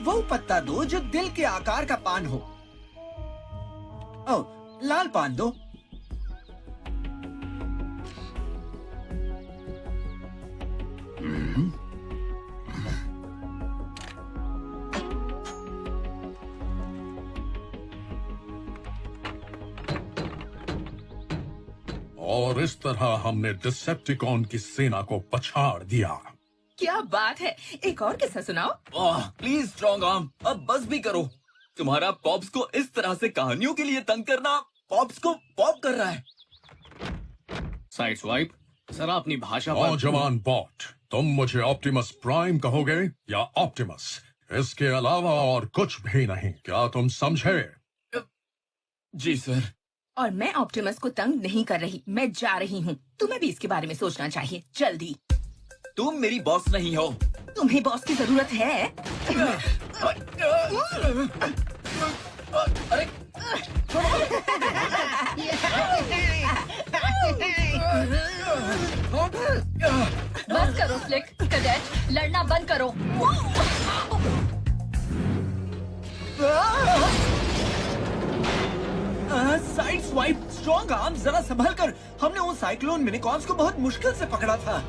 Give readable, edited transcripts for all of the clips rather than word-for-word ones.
वो पत्ता दो जो दिल के आकार का पान हो। ओह, लाल पान दो। और इस तरह हमने डिसेप्टिकॉन की सेना को पछाड़ दिया। क्या बात है, एक और किस्सा सुनाओ। प्लीज स्ट्रॉन्ग आर्म, अब बस भी करो। तुम्हारा पॉप्स को इस तरह से कहानियों के लिए तंग करना पॉप्स को पॉप कर रहा है। साइड स्वाइप, जरा अपनी भाषा और जवान बॉट, तुम मुझे ऑप्टिमस प्राइम कहोगे या ऑप्टिमस, इसके अलावा और कुछ भी नहीं। क्या तुम समझे? जी सर। और मैं ऑप्टिमस को तंग नहीं कर रही, मैं जा रही हूँ। तुम्हें भी इसके बारे में सोचना चाहिए, जल्दी। तुम मेरी बॉस नहीं हो। तुम्हें बॉस की जरूरत है? अरे बस करो स्लिक, कैडेट, लड़ना बंद करो। साइड स्वाइप, स्ट्रॉन्ग आर्म, जरा संभल कर। हमने उन साइक्लोन मिनिकॉन्स को बहुत मुश्किल से पकड़ा था।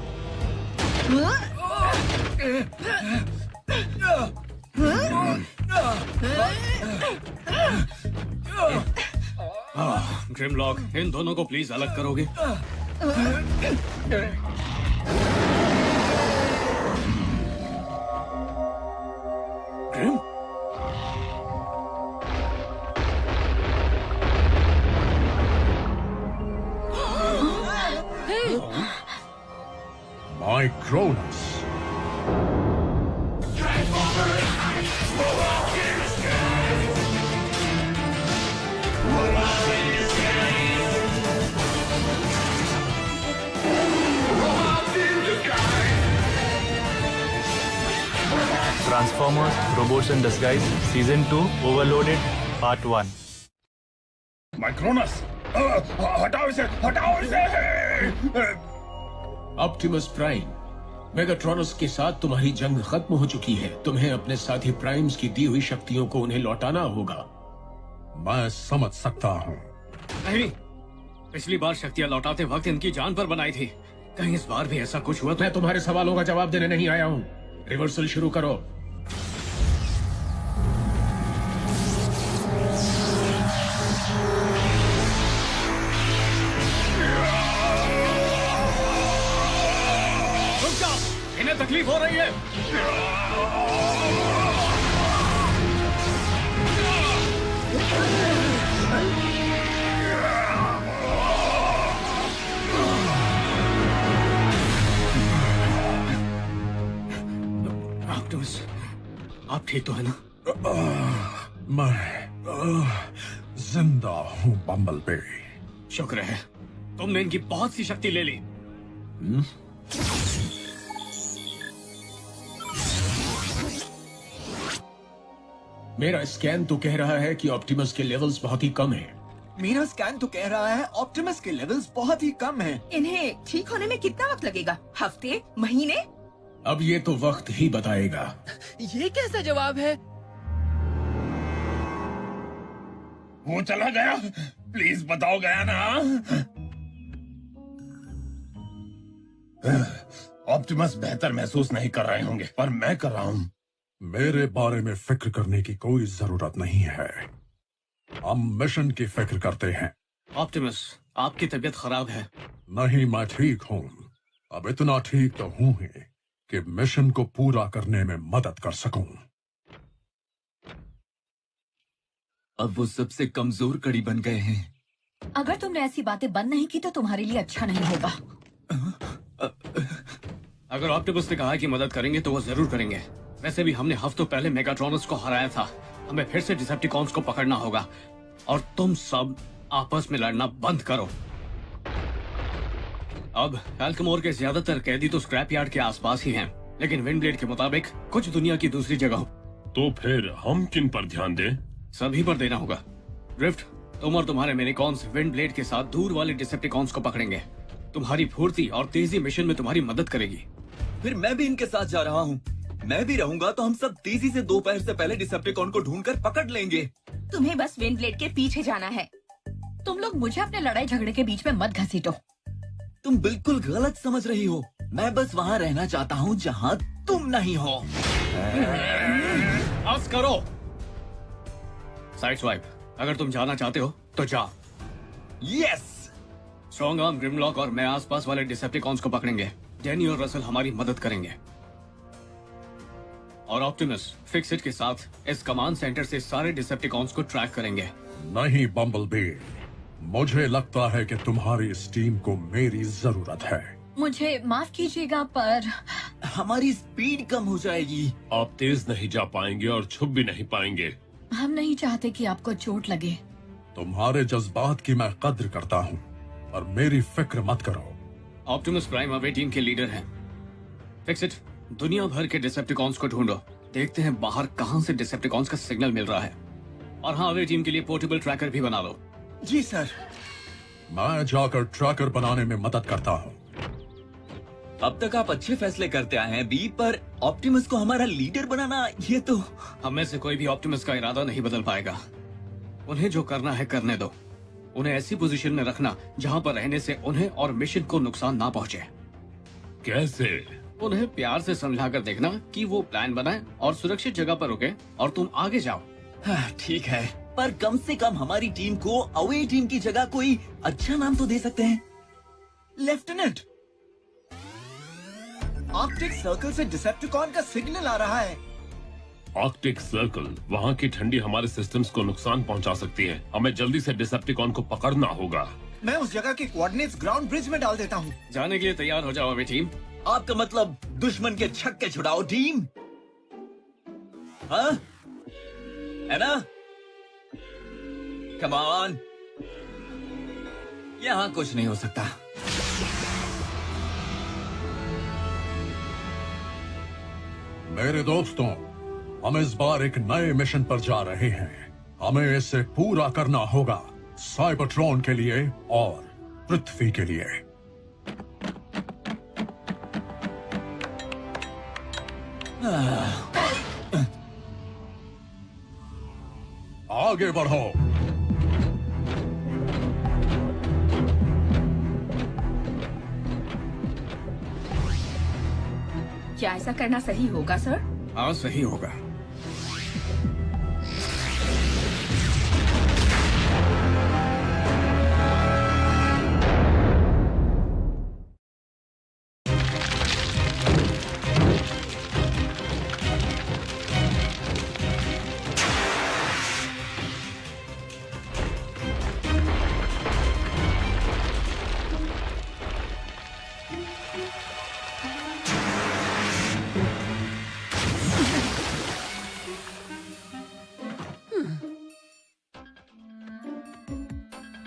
ग्रिमलॉक, इन दोनों को प्लीज अलग करोगे? Grim, Micronus. Transformers, Robots in Disguise, Season 2, Overloaded, Part 1. Micronus, हटाओ इसे, हटाओ इसे। ऑप्टिमस प्राइम, मेगाट्रॉनस के साथ तुम्हारी जंग खत्म हो चुकी है। तुम्हें अपने साथी प्राइम्स की दी हुई शक्तियों को उन्हें लौटाना होगा। मैं समझ सकता हूँ। नहीं, पिछली बार शक्तियाँ लौटाते वक्त इनकी जान पर बनाई थी। कहीं इस बार भी ऐसा कुछ हुआ? मैं तुम्हारे सवालों का जवाब देने नहीं आया हूँ। रिवर्सल शुरू करो। रुक जाओ, इन्हें तकलीफ हो रही है। ऑप्टिमस, आप ठीक तो है ना? मैं जिंदा हूँ बम्बलबी। शुक्र है, तुमने इनकी बहुत सी शक्ति ले ली। मेरा स्कैन तो कह रहा है कि ऑप्टिमस के लेवल्स बहुत ही कम हैं। मेरा स्कैन तो कह रहा है ऑप्टिमस के लेवल्स बहुत ही कम हैं। इन्हें ठीक होने में कितना वक्त लगेगा? हफ्ते, महीने? अब ये तो वक्त ही बताएगा। ये कैसा जवाब है? वो चला गया, प्लीज बताओ गया ना? ऑप्टिमस बेहतर महसूस नहीं कर रहे होंगे, पर मैं कर रहा हूँ। मेरे बारे में फिक्र करने की कोई जरूरत नहीं है। हम मिशन की फिक्र करते हैं। ऑप्टिमस, आपकी तबीयत खराब है। नहीं, मैं ठीक हूँ। अब इतना ठीक तो हूँ ही कि मिशन को पूरा करने में मदद कर सकूं। अब वो सबसे कमजोर कड़ी बन गए हैं। अगर तुमने ऐसी बातें बंद नहीं की तो तुम्हारे लिए अच्छा नहीं होगा। अगर ऑप्टिमस ने कहा कि मदद करेंगे तो वो जरूर करेंगे। वैसे भी हमने हफ्तों पहले मेगाट्रॉनस को हराया था। हमें फिर से डिसेप्टिकॉन्स को पकड़ना होगा। और तुम सब आपस में लड़ना बंद करो। अब एल्कमोर के ज्यादातर कैदी तो स्क्रैप यार्ड के आसपास ही हैं, लेकिन विंडब्लेड के मुताबिक कुछ दुनिया की दूसरी जगह। तो फिर हम किन पर ध्यान दें? सभी पर देना होगा। ड्रिफ्ट, तुम और तुम्हारे मिनीकॉन्स विंड ब्लेड के साथ दूर वाले डिसेप्टिकॉन्स को पकड़ेंगे। तुम्हारी फुर्ती और तेजी मिशन में तुम्हारी मदद करेगी। फिर मैं भी इनके साथ जा रहा हूँ। मैं भी रहूंगा तो हम सब तेजी से दोपहर से पहले डिसेप्टिकॉन को ढूंढकर पकड़ लेंगे। तुम्हें बस विंड ब्लेड के पीछे जाना है। तुम लोग मुझे अपने लड़ाई झगड़े के बीच में मत घसीटो। तुम बिल्कुल गलत समझ रही हो। मैं बस वहाँ रहना चाहता हूँ जहाँ तुम नहीं हो। बस करो। साइड स्वाइप, अगर तुम जाना चाहते हो तो जाओ। यस। स्ट्रॉन्ग आर्म, ग्रिमलॉक और मैं आसपास वाले डिसेप्टिकॉन्स को पकड़ेंगे। डैनी और रसल हमारी मदद करेंगे। और ऑप्टिमस फिक्सिट के साथ इस कमांड सेंटर से सारे डिसेप्टिकॉन्स को ट्रैक करेंगे। नहीं बम्बलबी, मुझे लगता है कि तुम्हारी इस टीम को मेरी जरूरत है। मुझे माफ कीजिएगा पर हमारी स्पीड कम हो जाएगी। आप तेज नहीं जा पाएंगे और छुप भी नहीं पाएंगे। हम नहीं चाहते कि आपको चोट लगे। तुम्हारे जज्बात की मैं कद्र करता हूँ, और मेरी फिक्र मत करो। ऑप्टिमस प्राइम अवे टीम के लीडर हैं। फिक्सिट, दुनिया भर के डिसेप्टिकॉन्स को ढूंढो। देखते हैं बाहर कहां से डिसेप्टिकॉन्स का सिग्नल मिल रहा है। और हाँ, अवे टीम के लिए पोर्टेबल ट्रैकर भी बना लो। जी सर। मैं जाकर ट्रैकर बनाने में मदद करता हूँ। अब तक आप अच्छे फैसले करते आए हैं बी, पर ऑप्टिमस को हमारा लीडर बनाना, ये तो। हम में से कोई भी ऑप्टिमस का इरादा नहीं बदल पाएगा। उन्हें जो करना है करने दो। उन्हें ऐसी पोजीशन में रखना जहां पर रहने से उन्हें और मिशन को नुकसान ना पहुंचे। कैसे? उन्हें प्यार से समझाकर देखना कि वो प्लान बनाए और सुरक्षित जगह पर रुके और तुम आगे जाओ। हाँ, ठीक है, पर कम से कम हमारी टीम को अवे टीम की जगह कोई अच्छा नाम तो दे सकते हैं। लेफ्टिनेंट, आर्कटिक सर्कल से डिसेप्टिकॉन का सिग्नल आ रहा है। आर्कटिक सर्कल, वहाँ की ठंडी हमारे सिस्टम्स को नुकसान पहुँचा सकती है। हमें जल्दी से डिसेप्टिकॉन को पकड़ना होगा। मैं उस जगह के कोऑर्डिनेट्स ग्राउंड ब्रिज में डाल देता हूँ। जाने के लिए तैयार हो जाओ अवे टीम। आपका मतलब दुश्मन के छक्के छुड़ाओ टीम, हाँ? है ना? कम ऑन, यहाँ कुछ नहीं हो सकता। मेरे दोस्तों, हम इस बार एक नए मिशन पर जा रहे हैं। हमें इसे पूरा करना होगा, साइबरट्रॉन के लिए और पृथ्वी के लिए। आगे बढ़ो। क्या ऐसा करना सही होगा सर? हाँ, सही होगा।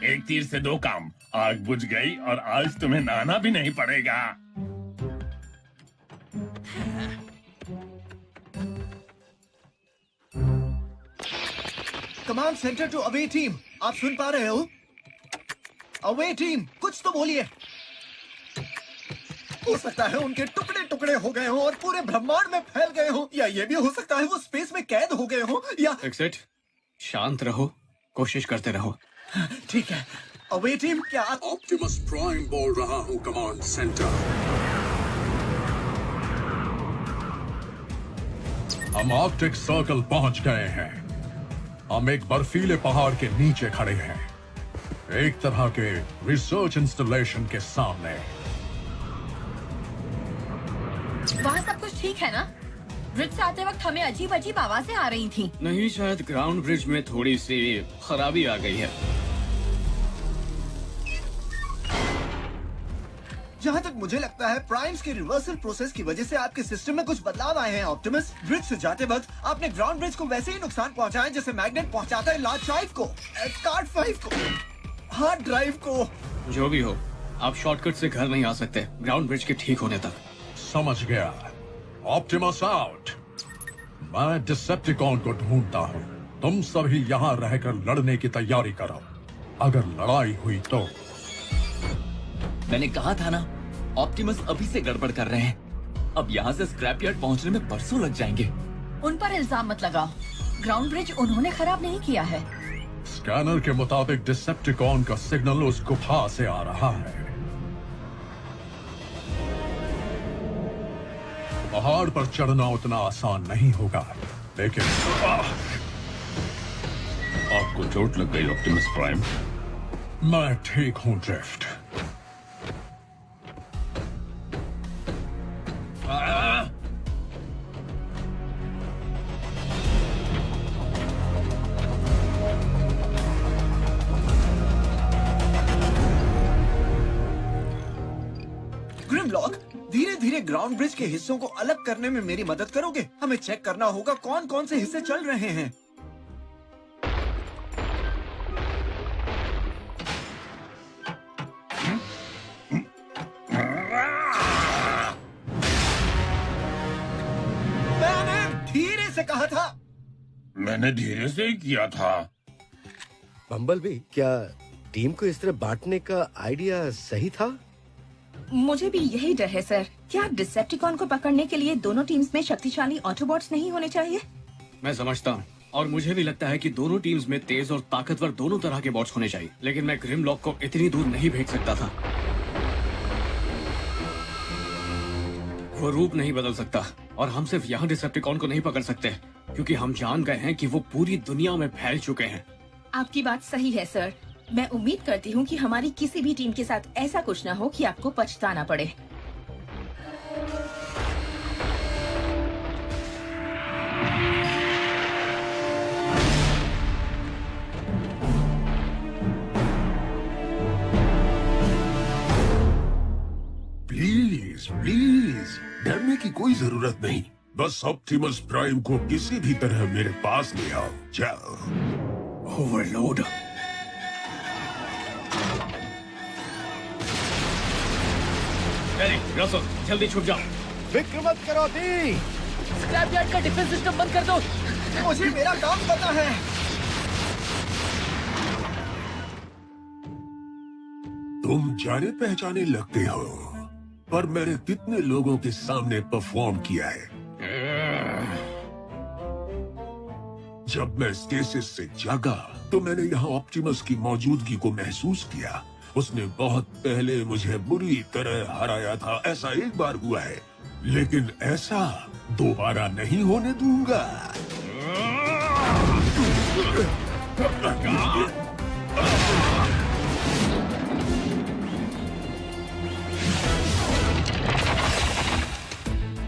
एक तीर से दो काम, आग बुझ गई और आज तुम्हें नहाना भी नहीं पड़ेगा। Command centre to away team, आप सुन पा रहे हो? अवे टीम, कुछ तो बोलिए। हो सकता है उनके टुकड़े टुकड़े हो गए हों और पूरे ब्रह्मांड में फैल गए हों, या ये भी हो सकता है वो स्पेस में कैद हो गए हों, या फिक्सिट, शांत रहो, कोशिश करते रहो। ठीक है। अवे टीम, क्या आप? ऑप्टिमस प्राइम बोल रहा हूँ, कमांड सेंटर। हम आर्कटिक सर्कल पहुंच गए हैं। हम एक बर्फीले पहाड़ के नीचे खड़े हैं, एक तरह के रिसर्च इंस्टॉलेशन के सामने। वहाँ सब कुछ ठीक है ना? ब्रिज से आते वक्त हमें अजीब अजीब आवाजें आ रही थी। नहीं, शायद ग्राउंड ब्रिज में थोड़ी सी खराबी आ गई है। जहाँ तक मुझे लगता है प्राइम्स के रिवर्सल प्रोसेस की वजह से आपके सिस्टम में कुछ बदलाव आए हैं ऑप्टिमस। ब्रिज से जाते वक्त आपने ग्राउंड ब्रिज को वैसे ही नुकसान पहुँचाया जैसे मैग्नेट पहुँचाता है लार्ज ड्राइव को, कार्ड 5 को, हार्ड ड्राइव को। जो भी हो, आप शॉर्टकट से घर नहीं आ सकते ग्राउंड ब्रिज के ठीक होने तक। समझ गया। Optimus out. मैं डिसेप्टिकॉन को ढूंढता हूँ। तुम सभी यहाँ रहकर लड़ने की तैयारी करो। अगर लड़ाई हुई तो मैंने कहा था ना, ऑप्टिमस अभी से गड़बड़ कर रहे हैं। अब यहाँ से स्क्रैप यार्ड पहुँचने में बरसों लग जाएंगे। उन पर इल्जाम मत लगाओ। ग्राउंड ब्रिज उन्होंने खराब नहीं किया है। स्कैनर के मुताबिक डिसेप्टिकॉन का सिग्नल उस गुफा से आ रहा है। पहाड़ पर चढ़ना उतना आसान नहीं होगा, लेकिन आपको चोट लग गई ऑप्टिमस प्राइम? मैं ठीक हूँ ड्रिफ्ट। ग्रिमलॉक, धीरे धीरे ग्राउंड ब्रिज के हिस्सों को अलग करने में मेरी मदद करोगे? हमें चेक करना होगा कौन कौन से हिस्से चल रहे हैं। मैंने धीरे से कहा था। मैंने धीरे से ही किया था। बम्बलबी, क्या टीम को इस तरह बांटने का आइडिया सही था? मुझे भी यही डर है सर। क्या डिसेप्टिकॉन को पकड़ने के लिए दोनों टीम्स में शक्तिशाली ऑटोबॉट्स नहीं होने चाहिए? मैं समझता हूँ, और मुझे भी लगता है कि दोनों टीम्स में तेज और ताकतवर दोनों तरह के बॉट्स होने चाहिए। लेकिन मैं ग्रिमलॉक को इतनी दूर नहीं भेज सकता था। वो रूप नहीं बदल सकता, और हम सिर्फ यहाँ डिसेप्टिकॉन को नहीं पकड़ सकते, क्योंकि हम जान गए हैं कि वो पूरी दुनिया में फैल चुके हैं। आपकी बात सही है सर। मैं उम्मीद करती हूँ कि हमारी किसी भी टीम के साथ ऐसा कुछ न हो कि आपको पछताना पड़े। प्लीज प्लीज, डरने की कोई जरूरत नहीं। बस ऑप्टिमस प्राइम को किसी भी तरह मेरे पास ले आओ। जाओ। ओवरलोड। रसो, जल्दी छुप जाओ। फिक्र मत करो दी। स्क्रैप यार्ड का डिफेंस सिस्टम बंद कर दो। मुझे मेरा काम पता है। तुम जाने पहचाने लगते हो, पर मैंने कितने लोगों के सामने परफॉर्म किया है। जब मैं स्टेसिस से जागा तो मैंने यहाँ ऑप्टिमस की मौजूदगी को महसूस किया। उसने बहुत पहले मुझे बुरी तरह हराया था। ऐसा एक बार हुआ है, लेकिन ऐसा दोबारा नहीं होने दूंगा।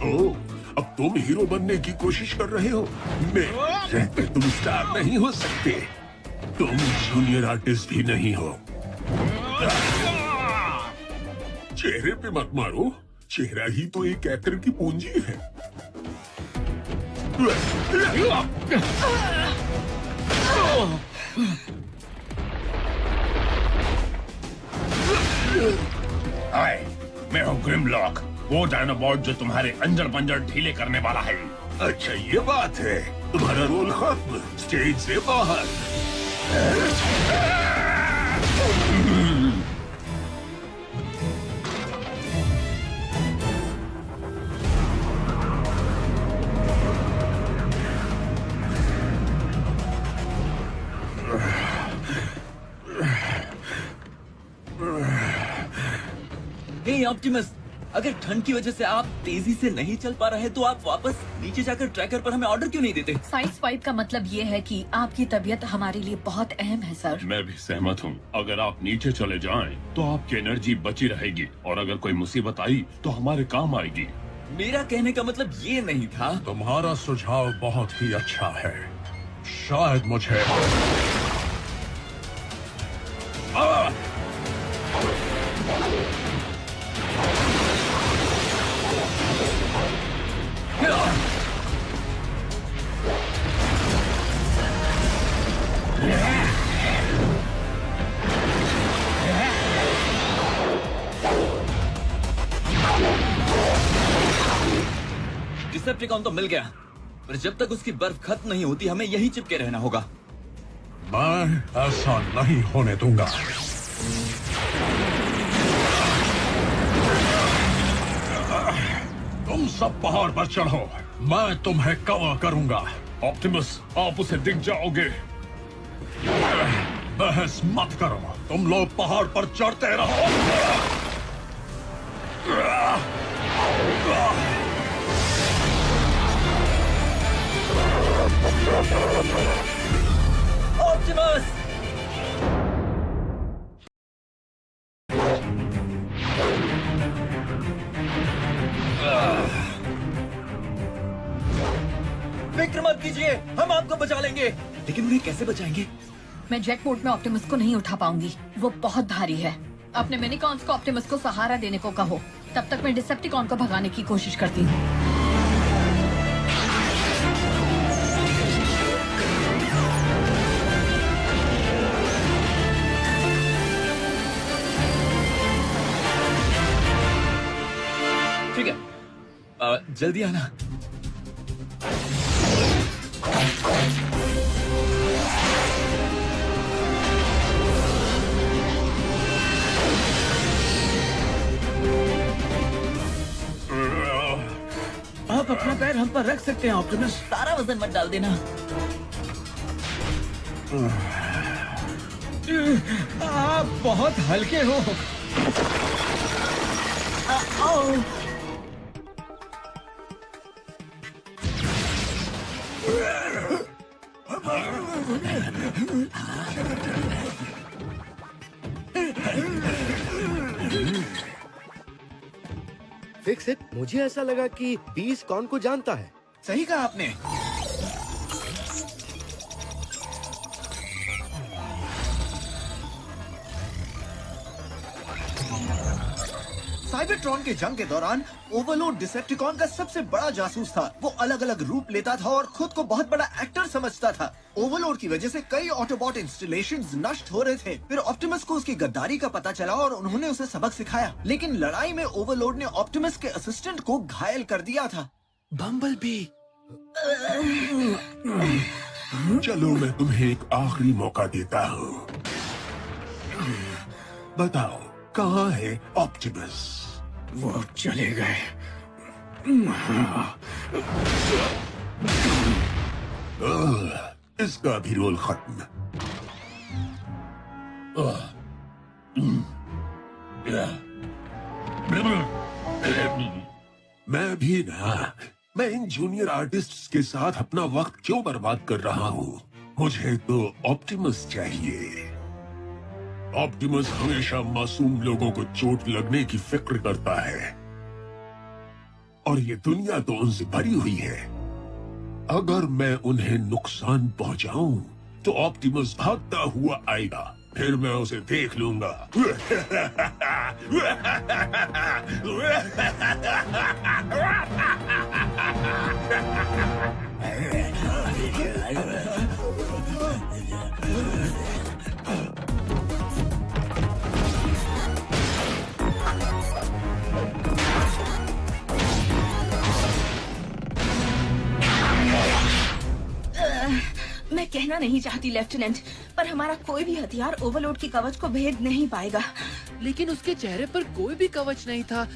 ओह, अब तुम हीरो बनने की कोशिश कर रहे हो। मैं रहते तुम स्टार नहीं हो सकते। तुम जूनियर आर्टिस्ट भी नहीं हो। चेहरे पे मत मारो, चेहरा ही तो एक एक्टर की पूंजी है। हाय, मैं हूँ ग्रिमलॉक, वो डायनाबॉट जो तुम्हारे अंजर पंजर ढीले करने वाला है। अच्छा, ये बात है। तुम्हारा रोल खत्म, स्टेज से बाहर। हे ऑप्टिमस, अगर ठंड की वजह से आप तेजी से नहीं चल पा रहे तो आप वापस नीचे जाकर ट्रैकर पर हमें ऑर्डर क्यों नहीं देते? साइड स्वाइप का मतलब ये है कि आपकी तबीयत हमारे लिए बहुत अहम है सर। मैं भी सहमत हूँ। अगर आप नीचे चले जाएं, तो आपकी एनर्जी बची रहेगी, और अगर कोई मुसीबत आई तो हमारे काम आएगी। मेरा कहने का मतलब ये नहीं था। तुम्हारा सुझाव बहुत ही अच्छा है। शायद मुझे डिसेप्टिकॉन तो मिल गया, पर जब तक उसकी बर्फ खत्म नहीं होती हमें यहीं चिपके रहना होगा। मैं ऐसा नहीं होने दूंगा। तुम सब पहाड़ पर चढ़ो, मैं तुम्हें कवर करूंगा। ऑप्टिमस, आप उसे दिख जाओगे। बहस मत करो, तुम लोग पहाड़ पर चढ़ते रहो। ऑप्टिमस! फिक्र मत कीजिए, हम आपको बचा लेंगे। लेकिन उन्हें कैसे बचाएंगे? मैं जेट मोड में ऑप्टिमस को नहीं उठा पाऊंगी, वो बहुत भारी है। अपने मिनिकॉन्स को ऑप्टिमस को सहारा देने को कहो, तब तक मैं डिसेप्टिकॉन को भगाने की कोशिश करती हूँ। ठीक है, जल्दी आना। आप अपना पैर हम पर रख सकते हैं ऑप्टिमस। सारा वजन मत डाल देना। आप बहुत हल्के हो। फिक्स इट, मुझे ऐसा लगा कि बीस कौन को जानता है। सही कहा आपने। साइबरट्रॉन के जंग के दौरान ओवरलोड डिसेप्टिकॉन का सबसे बड़ा जासूस था। वो अलग अलग रूप लेता था और खुद को बहुत बड़ा एक्टर समझता था। ओवरलोड की वजह से कई ऑटोबॉट इंस्टॉलेशंस नष्ट हो रहे थे। फिर ऑप्टिमस को उसकी गद्दारी का पता चला और उन्होंने उसे सबक सिखाया। लेकिन लड़ाई में ओवरलोड ने ऑप्टिमस के असिस्टेंट को घायल कर दिया था। बम्बलबी, चलो मैं तुम्हें एक आखिरी मौका देता हूँ। बताओ कहाँ है ऑप्टिमस? वो चले गए। इसका भी रोल खत्म। मैं भी ना, मैं इन जूनियर आर्टिस्ट्स के साथ अपना वक्त क्यों बर्बाद कर रहा हूँ? मुझे तो ऑप्टिमस चाहिए। ऑप्टिमस हमेशा मासूम लोगों को चोट लगने की फिक्र करता है और ये दुनिया तो उनसे भरी हुई है। अगर मैं उन्हें नुकसान पहुंचाऊं तो ऑप्टिमस भागता हुआ आएगा, फिर मैं उसे देख लूंगा। मैं कहना नहीं चाहती लेफ्टिनेंट, पर हमारा कोई भी हथियार ओवरलोड की कवच को भेद नहीं पाएगा। लेकिन उसके चेहरे पर कोई भी कवच नहीं था।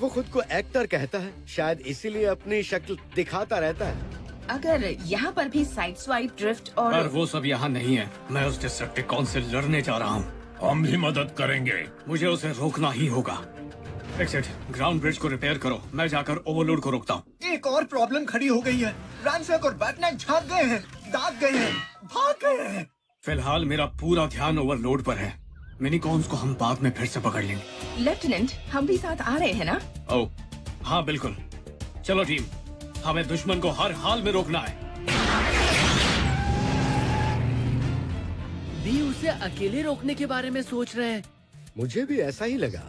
वो खुद को एक्टर कहता है, शायद इसीलिए अपनी शक्ल दिखाता रहता है। अगर यहाँ पर भी साइड स्वाइप, ड्रिफ्ट और पर वो सब यहाँ नहीं है। मैं उस डिसेप्टिकॉन से लड़ने जा रहा हूँ। हम भी मदद करेंगे। मुझे उसे रोकना ही होगा। एक्सिट, ग्राउंड ब्रिज को रिपेयर करो, मैं जाकर ओवरलोड को रोकता हूँ। एक और प्रॉब्लम खड़ी हो गई है। रैंसैक और बैटनैक झाग गए हैं, दाग गए हैं, भाग गए हैं। फिलहाल मेरा पूरा ध्यान ओवरलोड पर है। मिनिकॉन्स को हम बाद में फिर से पकड़ लेंगे। लेफ्टिनेंट, हम भी साथ आ रहे हैं ना? ओह हाँ बिल्कुल। चलो टीम, हमें दुश्मन को हर हाल में रोकना है। भी उसे अकेले रोकने के बारे में सोच रहे हैं। मुझे भी ऐसा ही लगा।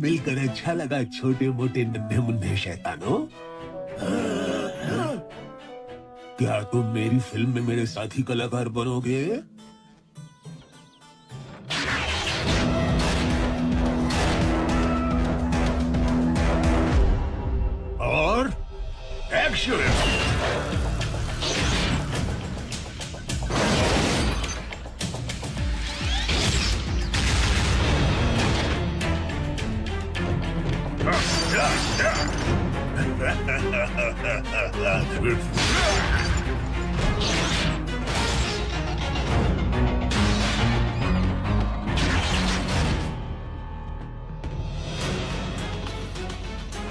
मिलकर अच्छा लगा छोटे मोटे नन्हे मुन्ने शैतानों। क्या तुम मेरी फिल्म में मेरे साथी कलाकार बनोगे? और action!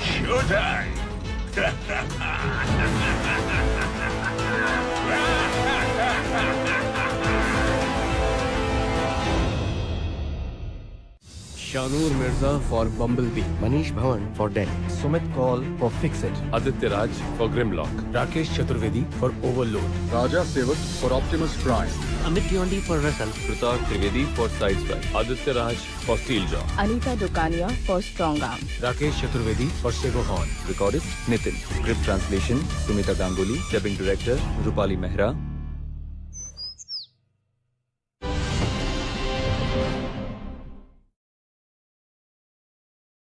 Showtime! Shanoor Mirza for Bumblebee, Manish Bhavan for death, Sumit Kaul for Fixit, Aditya Raj for Grimlock, Rakesh Chaturvedi for Overload, Raja Sevak for Optimus Prime, Amit Yondi for Russell, Pratap Trivedi for Side Strike, Aditya Raj for Steeljaw, Anita Dukania for Strongarm, Rakesh Chaturvedi for Sego Horn, recordist Nitin, script translation Sumita Ganguly, dubbing director Rupali Mehra,